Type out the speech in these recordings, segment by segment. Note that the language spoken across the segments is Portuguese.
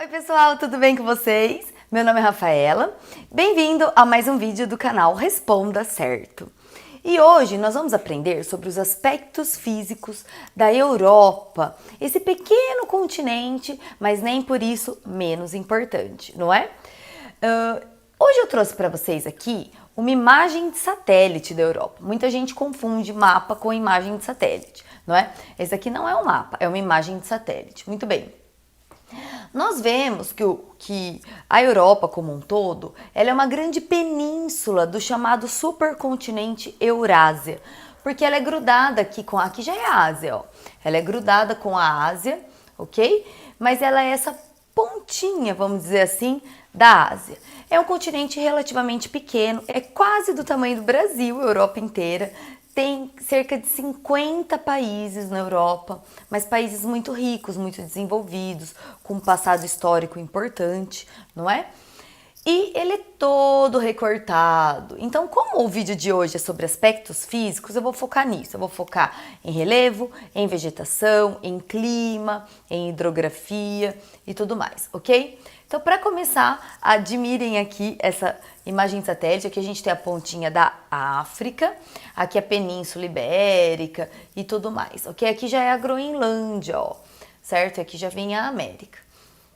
pessoal, tudo bem com vocês? Meu nome é Rafaela, bem-vindo a mais um vídeo do canal Responda Certo. E hoje nós vamos aprender sobre os aspectos físicos da Europa, esse pequeno continente, mas nem por isso menos importante, não é? Hoje eu trouxe para vocês aqui uma imagem de satélite da Europa. Muita gente confunde mapa com imagem de satélite, não é? Esse aqui não é um mapa, é uma imagem de satélite. Muito bem. Nós vemos que a Europa como um todo, ela é uma grande península do chamado supercontinente Eurásia, porque ela é grudada aqui já é a Ásia, ó. Ela é grudada com a Ásia, ok? Mas ela é essa pontinha, vamos dizer assim, da Ásia. É um continente relativamente pequeno, é quase do tamanho do Brasil, a Europa inteira. Tem cerca de 50 países na Europa, mas países muito ricos, muito desenvolvidos, com um passado histórico importante, não é? E ele é todo recortado. Então, como o vídeo de hoje é sobre aspectos físicos, eu vou focar nisso. Eu vou focar em relevo, em vegetação, em clima, em hidrografia e tudo mais, ok? Então, para começar, admirem aqui essa imagem de satélite. Aqui a gente tem a pontinha da África, aqui a Península Ibérica e tudo mais, ok? Aqui já é a Groenlândia, ó, certo? Aqui já vem a América.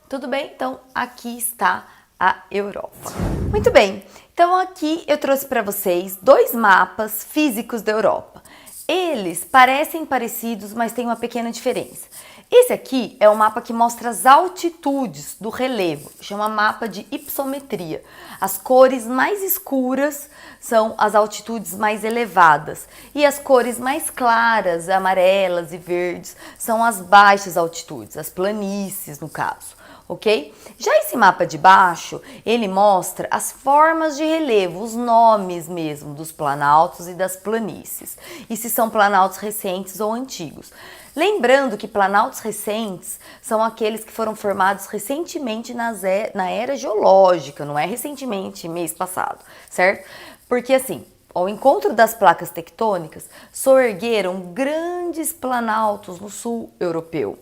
Tudo bem? Então, aqui está a Europa. Muito bem, então aqui eu trouxe para vocês dois mapas físicos da Europa. Eles parecem parecidos, mas tem uma pequena diferença. Esse aqui é um mapa que mostra as altitudes do relevo, chama mapa de hypsometria. As cores mais escuras são as altitudes mais elevadas e as cores mais claras, amarelas e verdes, são as baixas altitudes, as planícies no caso. Ok? Já esse mapa de baixo, ele mostra as formas de relevo, os nomes mesmo dos planaltos e das planícies, e se são planaltos recentes ou antigos. Lembrando que planaltos recentes são aqueles que foram formados recentemente na era geológica, não é recentemente, mês passado, certo? Porque assim, ao encontro das placas tectônicas, soergueram grandes planaltos no sul europeu.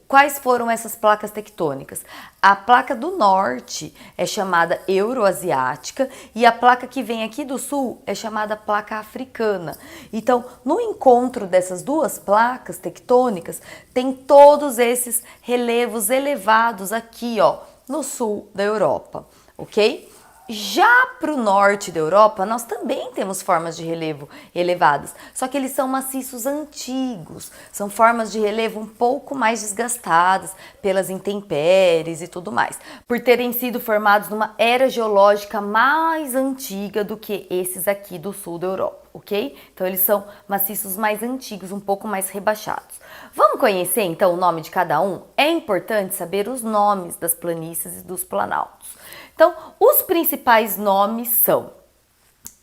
Quais foram essas placas tectônicas? A placa do norte é chamada euroasiática e a placa que vem aqui do sul é chamada placa africana. Então, no encontro dessas duas placas tectônicas, tem todos esses relevos elevados aqui, ó, no sul da Europa, ok? Já para o norte da Europa, nós também temos formas de relevo elevadas, só que eles são maciços antigos, são formas de relevo um pouco mais desgastadas pelas intempéries e tudo mais, por terem sido formados numa era geológica mais antiga do que esses aqui do sul da Europa, ok? Então eles são maciços mais antigos, um pouco mais rebaixados. Vamos conhecer então o nome de cada um? É importante saber os nomes das planícies e dos planaltos. Então, os principais nomes são,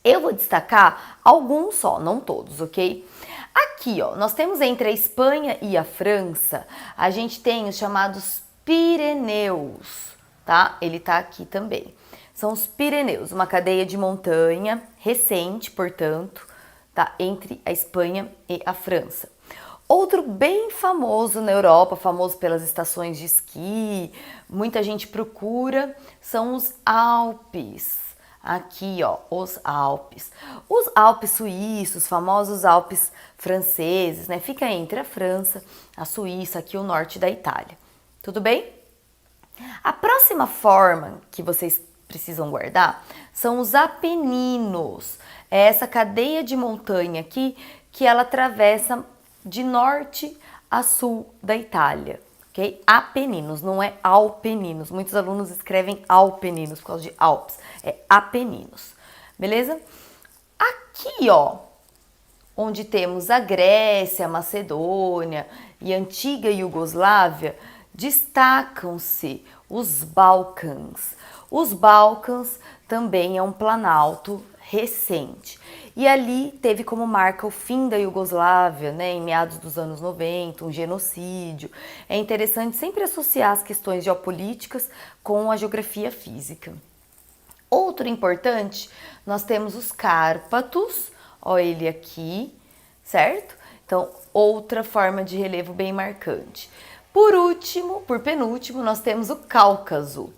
eu vou destacar alguns só, não todos, ok? Aqui, ó, nós temos entre a Espanha e a França, a gente tem os chamados Pirineus, tá? Ele tá aqui também. São os Pirineus, uma cadeia de montanha recente, portanto, tá? Entre a Espanha e a França. Outro bem famoso na Europa, famoso pelas estações de esqui, muita gente procura, são os Alpes. Aqui, ó, os Alpes. Os Alpes suíços, famosos Alpes franceses, né? Fica entre a França, a Suíça, aqui o norte da Itália. Tudo bem? A próxima forma que vocês precisam guardar são os Apeninos. É essa cadeia de montanha aqui que ela atravessa de norte a sul da Itália, ok? Apeninos, não é Alpeninos. Muitos alunos escrevem Alpeninos por causa de Alpes. É Apeninos, beleza? Aqui, ó, onde temos a Grécia, a Macedônia e a antiga Iugoslávia, destacam-se os Balcãs. Os Balcãs também é um planalto recente. E ali teve como marca o fim da Iugoslávia, né, em meados dos anos 90, um genocídio. É interessante sempre associar as questões geopolíticas com a geografia física. Outro importante, nós temos os Cárpatos, ó ele aqui, certo? Então, outra forma de relevo bem marcante. Por último, por penúltimo, nós temos o Cáucaso,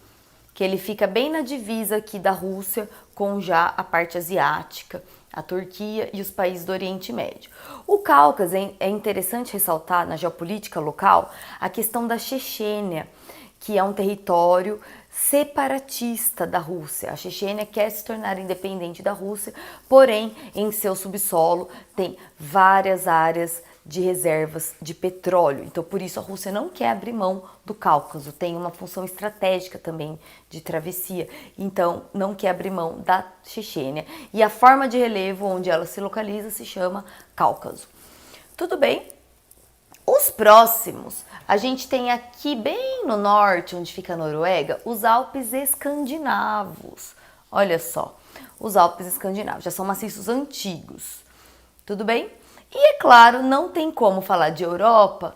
que ele fica bem na divisa aqui da Rússia com já a parte asiática, a Turquia e os países do Oriente Médio. O Cáucaso é interessante ressaltar na geopolítica local a questão da Chechênia, que é um território separatista da Rússia. A Chechênia quer se tornar independente da Rússia, porém, em seu subsolo tem várias áreas de reservas de petróleo. Então, por isso, a Rússia não quer abrir mão do Cáucaso. Tem uma função estratégica também de travessia. Então, não quer abrir mão da Chechênia. E a forma de relevo onde ela se localiza se chama Cáucaso. Tudo bem? Os próximos, a gente tem aqui bem no norte, onde fica a Noruega, os Alpes escandinavos. Olha só, os Alpes escandinavos já são maciços antigos. Tudo bem? E é claro, não tem como falar de Europa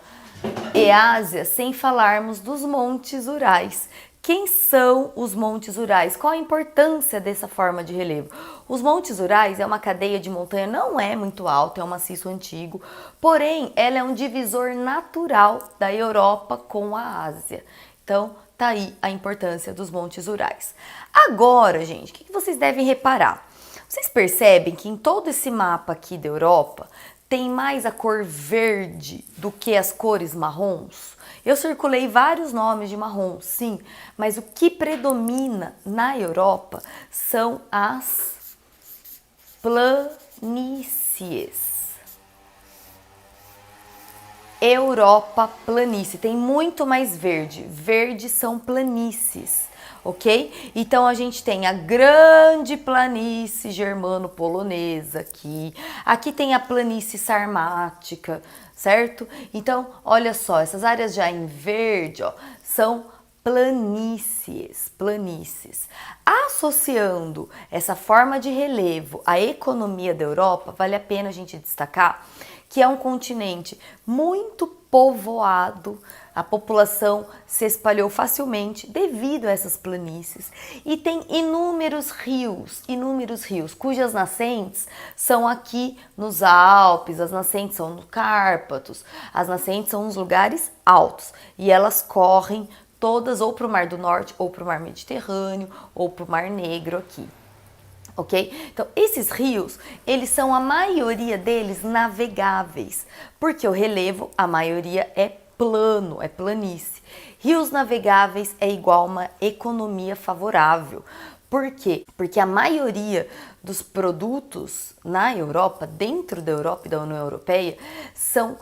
e Ásia sem falarmos dos Montes Urais. Quem são os Montes Urais? Qual a importância dessa forma de relevo? Os Montes Urais é uma cadeia de montanha, não é muito alta, é um maciço antigo, porém ela é um divisor natural da Europa com a Ásia. Então, tá aí a importância dos Montes Urais. Agora, gente, o que vocês devem reparar? Vocês percebem que em todo esse mapa aqui da Europa tem mais a cor verde do que as cores marrons? Eu circulei vários nomes de marrom, sim, mas o que predomina na Europa são as planícies. Europa planície, tem muito mais verde. Verde são planícies, ok? Então a gente tem a grande planície germano-polonesa aqui. Aqui tem a planície sarmática, certo? Então, olha só, essas áreas já em verde, ó, são planícies. Associando essa forma de relevo à economia da Europa, vale a pena a gente destacar que é um continente muito povoado, a população se espalhou facilmente devido a essas planícies e tem inúmeros rios, cujas nascentes são aqui nos Alpes, as nascentes são no Cárpatos, as nascentes são nos lugares altos e elas correm todas ou para o Mar do Norte, ou para o Mar Mediterrâneo, ou para o Mar Negro aqui. Ok? Então, esses rios, eles são a maioria deles navegáveis, porque o relevo, a maioria é plano, é planície. Rios navegáveis é igual a uma economia favorável. Por quê? Porque a maioria dos produtos na Europa, dentro da Europa e da União Europeia, são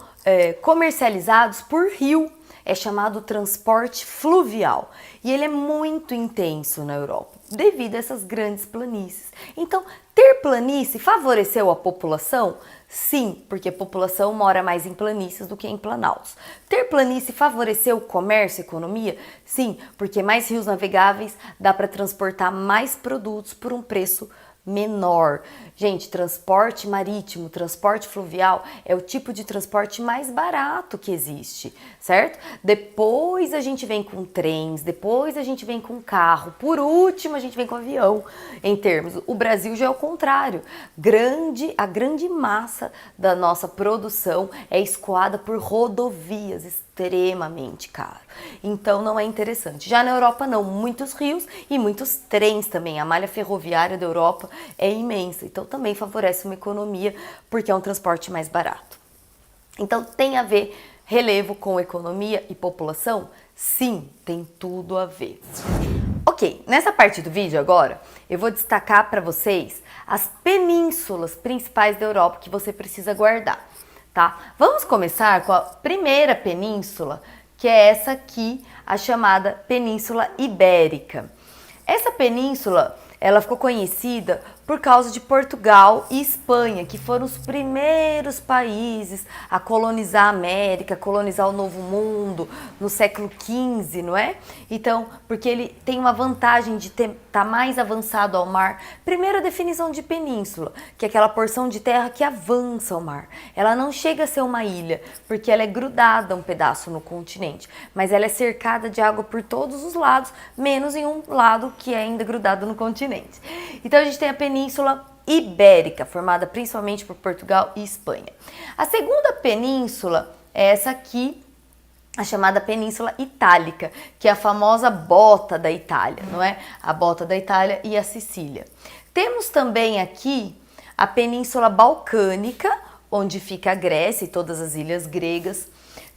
comercializados por rio. É chamado transporte fluvial e ele é muito intenso na Europa devido a essas grandes planícies. Então, ter planície favoreceu a população? Sim, porque a população mora mais em planícies do que em planaltos. Ter planície favoreceu o comércio e a economia? Sim, porque mais rios navegáveis dá para transportar mais produtos por um preço menor. Gente, transporte marítimo, transporte fluvial é o tipo de transporte mais barato que existe, certo? Depois a gente vem com trens, depois a gente vem com carro, por último a gente vem com avião. Em termos, o Brasil já é o contrário. A grande massa da nossa produção é escoada por rodovias, extremamente caro. Então não é interessante. Já na Europa não, muitos rios e muitos trens também. A malha ferroviária da Europa é imensa, então também favorece uma economia porque é um transporte mais barato. Então tem a ver relevo com economia e população? Sim, tem tudo a ver. Ok, nessa parte do vídeo agora eu vou destacar para vocês as penínsulas principais da Europa que você precisa guardar. Tá? Vamos começar com a primeira península, que é essa aqui, a chamada Península Ibérica. Essa península, ela ficou conhecida por causa de Portugal e Espanha, que foram os primeiros países a colonizar a América, colonizar o Novo Mundo no século XV, não é? Então, porque ele tem uma vantagem de estar mais avançado ao mar. Primeira definição de península, que é aquela porção de terra que avança ao mar. Ela não chega a ser uma ilha, porque ela é grudada um pedaço no continente, mas ela é cercada de água por todos os lados, menos em um lado que é ainda grudado no continente. Então, a gente tem a Península Ibérica, formada principalmente por Portugal e Espanha. A segunda península é essa aqui, a chamada Península Itálica, que é a famosa bota da Itália, não é? A bota da Itália e a Sicília. Temos também aqui a Península Balcânica, onde fica a Grécia e todas as ilhas gregas.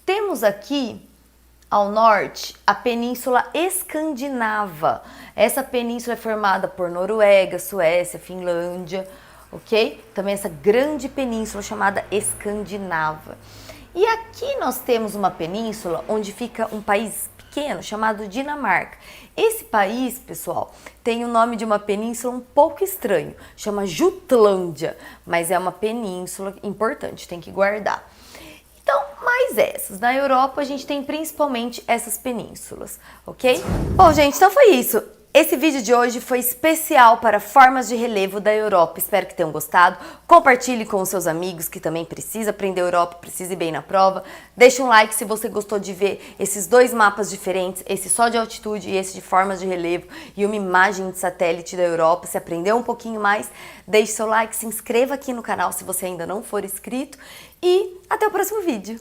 Temos aqui ao norte a Península Escandinava. Essa península é formada por Noruega, Suécia, Finlândia, ok? Também essa grande península chamada Escandinava. E aqui nós temos uma península onde fica um país pequeno chamado Dinamarca. Esse país, pessoal, tem o nome de uma península um pouco estranho, chama Jutlândia, mas é uma península importante, tem que guardar. Então, mais essas. Na Europa a gente tem principalmente essas penínsulas, ok? Bom, gente, então foi isso. Esse vídeo de hoje foi especial para formas de relevo da Europa. Espero que tenham gostado. Compartilhe com os seus amigos que também precisa aprender Europa, precisa ir bem na prova. Deixe um like se você gostou de ver esses dois mapas diferentes, esse só de altitude e esse de formas de relevo e uma imagem de satélite da Europa. Se aprendeu um pouquinho mais, deixe seu like, se inscreva aqui no canal se você ainda não for inscrito e até o próximo vídeo.